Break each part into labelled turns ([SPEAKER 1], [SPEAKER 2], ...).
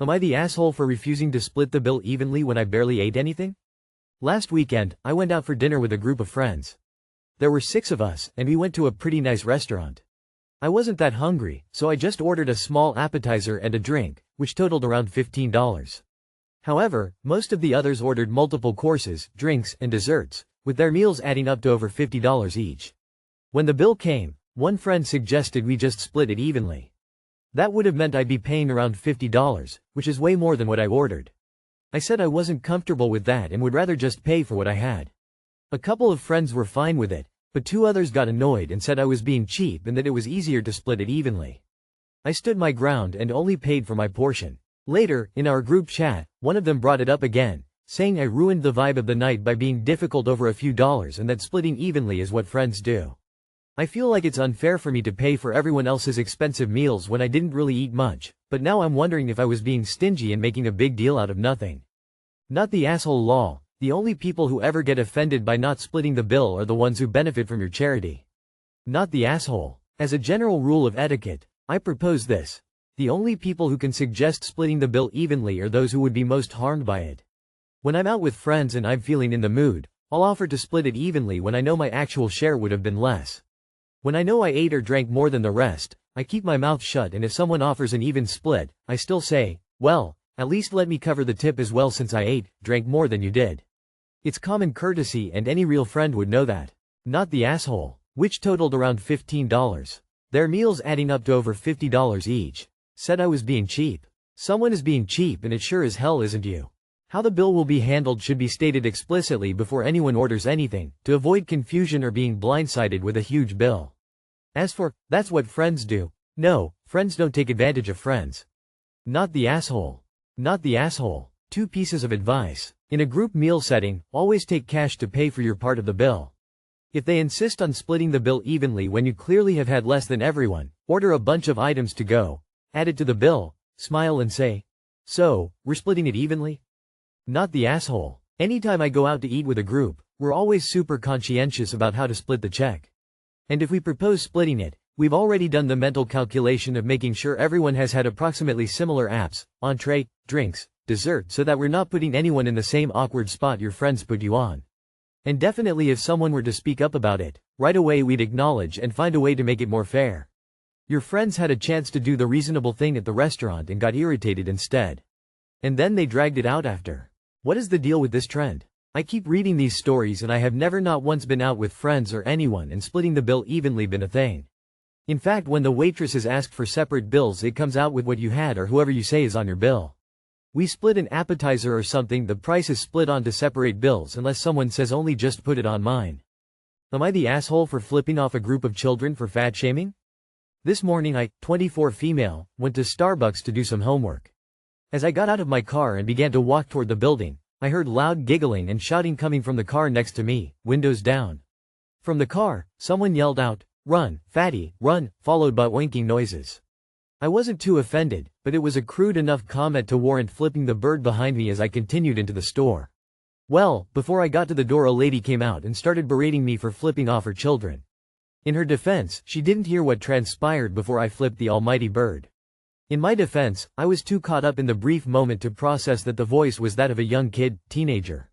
[SPEAKER 1] Am I the asshole for refusing to split the bill evenly when I barely ate anything? Last weekend, I went out for dinner with a group of friends. There were 6 of us, and we went to a pretty nice restaurant. I wasn't that hungry, so I just ordered a small appetizer and a drink, which totaled around $15. However, most of the others ordered multiple courses, drinks, and desserts, with their meals adding up to over $50 each. When the bill came, one friend suggested we just split it evenly. That would have meant I'd be paying around $50, which is way more than what I ordered. I said I wasn't comfortable with that and would rather just pay for what I had. A couple of friends were fine with it, but 2 others got annoyed and said I was being cheap and that it was easier to split it evenly. I stood my ground and only paid for my portion. Later, in our group chat, one of them brought it up again, saying I ruined the vibe of the night by being difficult over a few dollars and that splitting evenly is what friends do. I feel like it's unfair for me to pay for everyone else's expensive meals when I didn't really eat much, but now I'm wondering if I was being stingy and making a big deal out of nothing. Not the asshole lol. The only people who ever get offended by not splitting the bill are the ones who benefit from your charity. Not the asshole. As a general rule of etiquette, I propose this. The only people who can suggest splitting the bill evenly are those who would be most harmed by it. When I'm out with friends and I'm feeling in the mood, I'll offer to split it evenly when I know my actual share would have been less. When I know I ate or drank more than the rest, I keep my mouth shut, and if someone offers an even split, I still say, well, at least let me cover the tip as well since I ate, drank more than you did. It's common courtesy and any real friend would know that. Not the asshole, which totaled around $15. Their meals adding up to over $50 each. Said I was being cheap. Someone is being cheap and it sure as hell isn't you. How the bill will be handled should be stated explicitly before anyone orders anything, to avoid confusion or being blindsided with a huge bill. As for, that's what friends do. No, friends don't take advantage of friends. Not the asshole. Not the asshole. 2 pieces of advice. In a group meal setting, always take cash to pay for your part of the bill. If they insist on splitting the bill evenly when you clearly have had less than everyone, order a bunch of items to go, add it to the bill, smile and say, so, we're splitting it evenly? Not the asshole. Anytime I go out to eat with a group, we're always super conscientious about how to split the check. And if we propose splitting it, we've already done the mental calculation of making sure everyone has had approximately similar apps, entree, drinks, dessert, so that we're not putting anyone in the same awkward spot your friends put you on. And definitely if someone were to speak up about it, right away we'd acknowledge and find a way to make it more fair. Your friends had a chance to do the reasonable thing at the restaurant and got irritated instead. And then they dragged it out after. What is the deal with this trend? I keep reading these stories and I have never not once been out with friends or anyone and splitting the bill evenly been a thing. In fact, when the waitress is asked for separate bills, it comes out with what you had or whoever you say is on your bill. We split an appetizer or something, the price is split onto separate bills unless someone says only just put it on mine. Am I the asshole for flipping off a group of children for fat shaming? This morning I, 24 female, went to Starbucks to do some homework. As I got out of my car and began to walk toward the building, I heard loud giggling and shouting coming from the car next to me, windows down. From the car, someone yelled out, "Run, fatty, run," followed by oinking noises. I wasn't too offended, but it was a crude enough comment to warrant flipping the bird behind me as I continued into the store. Well, before I got to the door, a lady came out and started berating me for flipping off her children. In her defense, she didn't hear what transpired before I flipped the almighty bird. In my defense, I was too caught up in the brief moment to process that the voice was that of a young kid, teenager.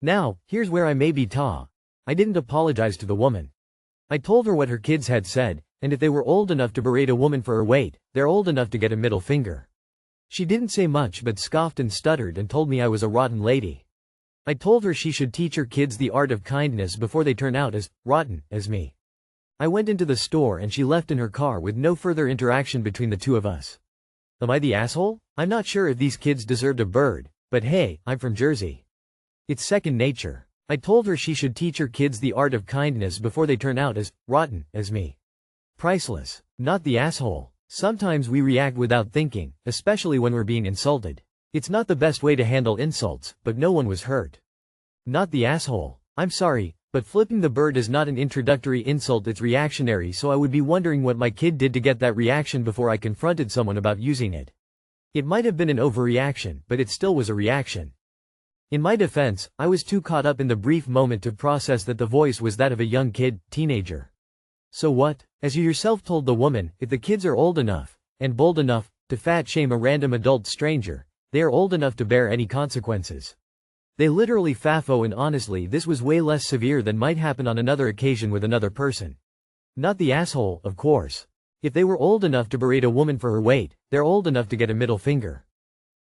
[SPEAKER 1] Now, here's where I may be I didn't apologize to the woman. I told her what her kids had said, and if they were old enough to berate a woman for her weight, they're old enough to get a middle finger. She didn't say much but scoffed and stuttered and told me I was a rotten lady. I told her she should teach her kids the art of kindness before they turn out as rotten as me. I went into the store and she left in her car with no further interaction between the two of us. Am I the asshole? I'm not sure if these kids deserved a bird, but hey, I'm from Jersey. It's second nature. I told her she should teach her kids the art of kindness before they turn out as rotten as me. Priceless. Not the asshole. Sometimes we react without thinking, especially when we're being insulted. It's not the best way to handle insults, but no one was hurt. Not the asshole. I'm sorry, but flipping the bird is not an introductory insult, it's reactionary, so I would be wondering what my kid did to get that reaction before I confronted someone about using it. It might have been an overreaction, but it still was a reaction. In my defense, I was too caught up in the brief moment to process that the voice was that of a young kid, teenager. So what? As you yourself told the woman, if the kids are old enough, and bold enough, to fat shame a random adult stranger. They are old enough to bear any consequences. They literally FAFO, and honestly this was way less severe than might happen on another occasion with another person. Not the asshole, of course. If they were old enough to berate a woman for her weight, they're old enough to get a middle finger.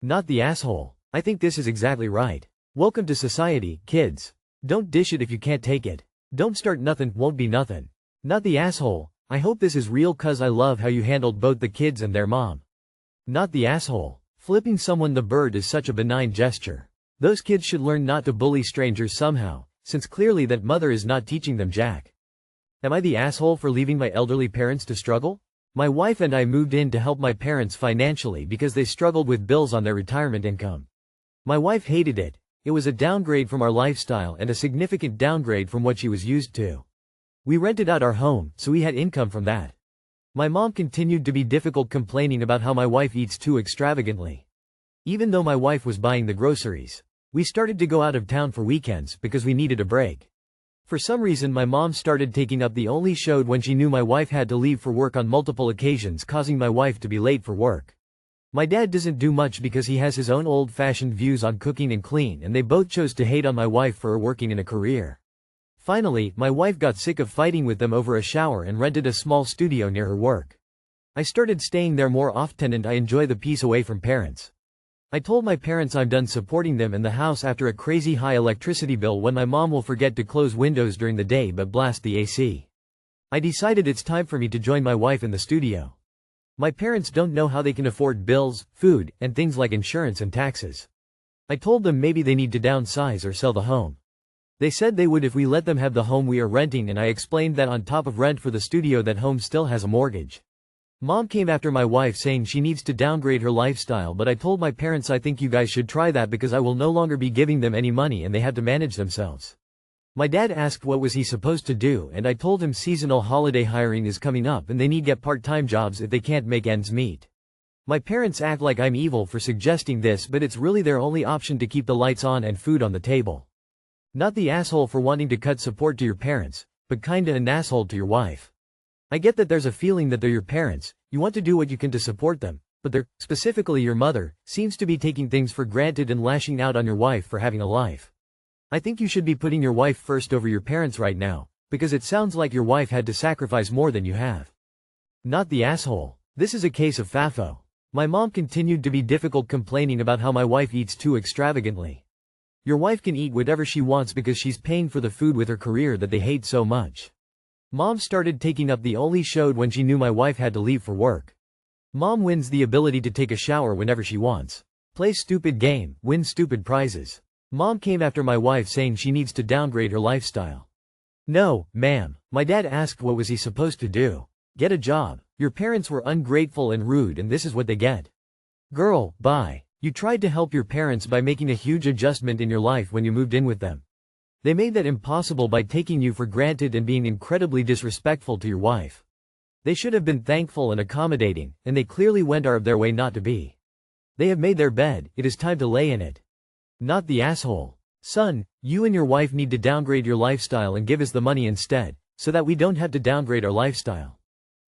[SPEAKER 1] Not the asshole. I think this is exactly right. Welcome to society, kids. Don't dish it if you can't take it. Don't start nothing, won't be nothing. Not the asshole. I hope this is real cuz I love how you handled both the kids and their mom. Not the asshole. Flipping someone the bird is such a benign gesture. Those kids should learn not to bully strangers somehow, since clearly that mother is not teaching them jack. Am I the asshole for leaving my elderly parents to struggle? My wife and I moved in to help my parents financially because they struggled with bills on their retirement income. My wife hated it. It was a downgrade from our lifestyle and a significant downgrade from what she was used to. We rented out our home, so we had income from that. My mom continued to be difficult, complaining about how my wife eats too extravagantly. Even though my wife was buying the groceries, we started to go out of town for weekends because we needed a break. For some reason my mom started taking up the only showed when she knew my wife had to leave for work on multiple occasions, causing my wife to be late for work. My dad doesn't do much because he has his own old-fashioned views on cooking and clean, and they both chose to hate on my wife for her working in a career. Finally, my wife got sick of fighting with them over a shower and rented a small studio near her work. I started staying there more often and I enjoy the peace away from parents. I told my parents I'm done supporting them in the house after a crazy high electricity bill when my mom will forget to close windows during the day but blast the AC. I decided it's time for me to join my wife in the studio. My parents don't know how they can afford bills, food, and things like insurance and taxes. I told them maybe they need to downsize or sell the home. They said they would if we let them have the home we are renting, and I explained that on top of rent for the studio that home still has a mortgage. Mom came after my wife saying she needs to downgrade her lifestyle, but I told my parents I think you guys should try that because I will no longer be giving them any money and they have to manage themselves. My dad asked what was he supposed to do, and I told him seasonal holiday hiring is coming up and they need get part-time jobs if they can't make ends meet. My parents act like I'm evil for suggesting this, but it's really their only option to keep the lights on and food on the table. Not the asshole for wanting to cut support to your parents, but kinda an asshole to your wife. I get that there's a feeling that they're your parents, you want to do what you can to support them, but they're, specifically your mother, seems to be taking things for granted and lashing out on your wife for having a life. I think you should be putting your wife first over your parents right now, because it sounds like your wife had to sacrifice more than you have. Not the asshole. This is a case of FAFO. My mom continued to be difficult, complaining about how my wife eats too extravagantly. Your wife can eat whatever she wants because she's paying for the food with her career that they hate so much. Mom started taking up the only showed when she knew my wife had to leave for work. Mom wins the ability to take a shower whenever she wants. Play stupid game, win stupid prizes. Mom came after my wife saying she needs to downgrade her lifestyle. No, ma'am. My dad asked what was he supposed to do. Get a job. Your parents were ungrateful and rude and this is what they get. Girl, bye. You tried to help your parents by making a huge adjustment in your life when you moved in with them. They made that impossible by taking you for granted and being incredibly disrespectful to your wife. They should have been thankful and accommodating, and they clearly went out of their way not to be. They have made their bed, it is time to lay in it. Not the asshole. Son, you and your wife need to downgrade your lifestyle and give us the money instead, so that we don't have to downgrade our lifestyle.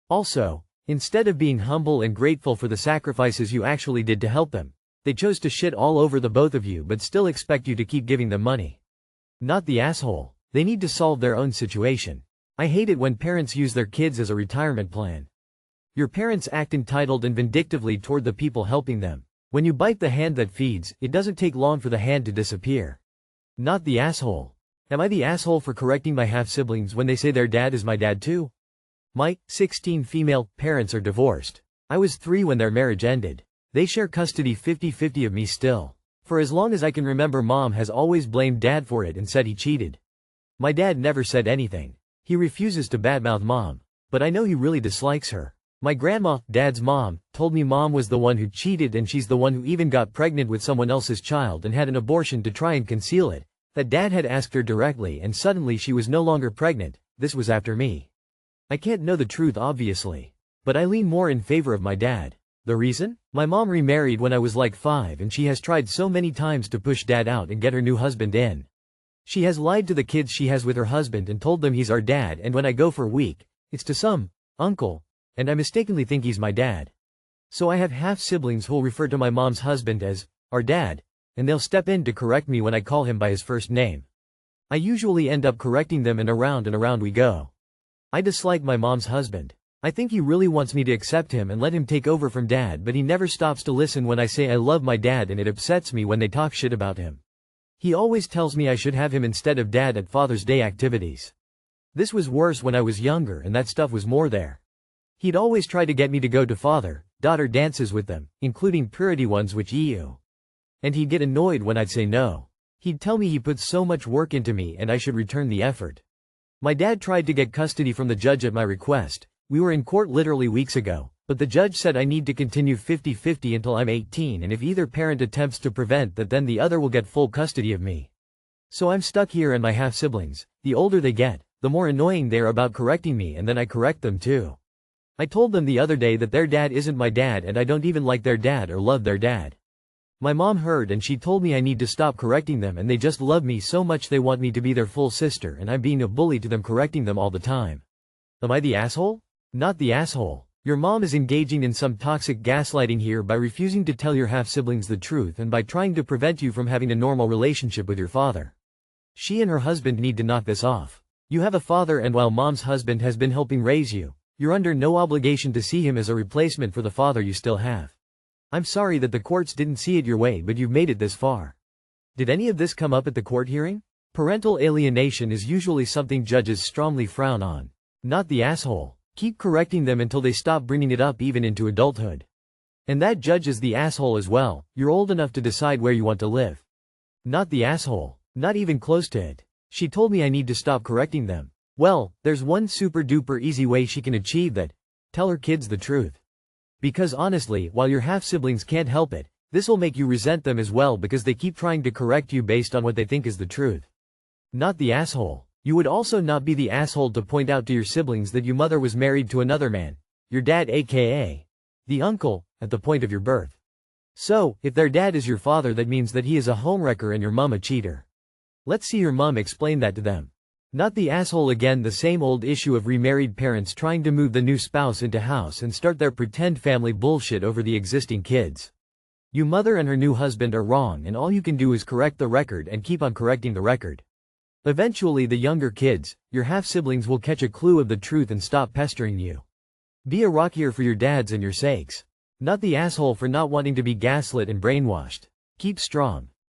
[SPEAKER 1] Also, instead of being humble and grateful for the sacrifices you actually did to help them, they chose to shit all over the both of you but still expect you to keep giving them money. Not the asshole. They need to solve their own situation. I hate it when parents use their kids as a retirement plan. Your parents act entitled and vindictively toward the people helping them. When you bite the hand that feeds, it doesn't take long for the hand to disappear. Not the asshole. Am I the asshole for correcting my half-siblings when they say their dad is my dad too? My 16 female parents are divorced. I was 3 when their marriage ended. They share custody 50-50 of me still. For as long as I can remember, mom has always blamed dad for it and said he cheated. My dad never said anything. He refuses to badmouth mom. But I know he really dislikes her. My grandma, dad's mom, told me mom was the one who cheated and she's the one who even got pregnant with someone else's child and had an abortion to try and conceal it. That dad had asked her directly and suddenly she was no longer pregnant. This was after me. I can't know the truth obviously. But I lean more in favor of my dad. The reason? My mom remarried when I was like 5 and she has tried so many times to push dad out and get her new husband in. She has lied to the kids she has with her husband and told them he's our dad, and when I go for a week, it's to some uncle, and I mistakenly think he's my dad. So I have half-siblings who'll refer to my mom's husband as our dad, and they'll step in to correct me when I call him by his first name. I usually end up correcting them and around we go. I dislike my mom's husband. I think he really wants me to accept him and let him take over from dad, but he never stops to listen when I say I love my dad, and it upsets me when they talk shit about him. He always tells me I should have him instead of dad at Father's Day activities. This was worse when I was younger and that stuff was more there. He'd always try to get me to go to father-daughter dances with them, including purity ones which ew. And he'd get annoyed when I'd say no. He'd tell me he puts so much work into me and I should return the effort. My dad tried to get custody from the judge at my request. We were in court literally weeks ago, but the judge said I need to continue 50-50 until I'm 18, and if either parent attempts to prevent that, then the other will get full custody of me. So I'm stuck here, and my half-siblings, the older they get, the more annoying they are about correcting me, and then I correct them too. I told them the other day that their dad isn't my dad and I don't even like their dad or love their dad. My mom heard and she told me I need to stop correcting them, and they just love me so much they want me to be their full sister, and I'm being a bully to them correcting them all the time. Am I the asshole? Not the asshole. Your mom is engaging in some toxic gaslighting here by refusing to tell your half-siblings the truth and by trying to prevent you from having a normal relationship with your father. She and her husband need to knock this off. You have a father, and while mom's husband has been helping raise you, you're under no obligation to see him as a replacement for the father you still have. I'm sorry that the courts didn't see it your way, but you've made it this far. Did any of this come up at the court hearing? Parental alienation is usually something judges strongly frown on. Not the asshole. Keep correcting them until they stop bringing it up even into adulthood. And that judge is the asshole as well. You're old enough to decide where you want to live. Not the asshole. Not even close to it. She told me I need to stop correcting them. Well, there's one super duper easy way she can achieve that. Tell her kids the truth. Because honestly, while your half-siblings can't help it, this'll make you resent them as well because they keep trying to correct you based on what they think is the truth. Not the asshole. You would also not be the asshole to point out to your siblings that your mother was married to another man, your dad aka the uncle, at the point of your birth. So, if their dad is your father, that means that he is a homewrecker and your mum a cheater. Let's see your mum explain that to them. Not the asshole again. The same old issue of remarried parents trying to move the new spouse into house and start their pretend family bullshit over the existing kids. Your mother and her new husband are wrong, and all you can do is correct the record and keep on correcting the record. Eventually the younger kids, your half-siblings, will catch a clue of the truth and stop pestering you. Be a rock here for your dads and your sakes. Not the asshole for not wanting to be gaslit and brainwashed. Keep strong.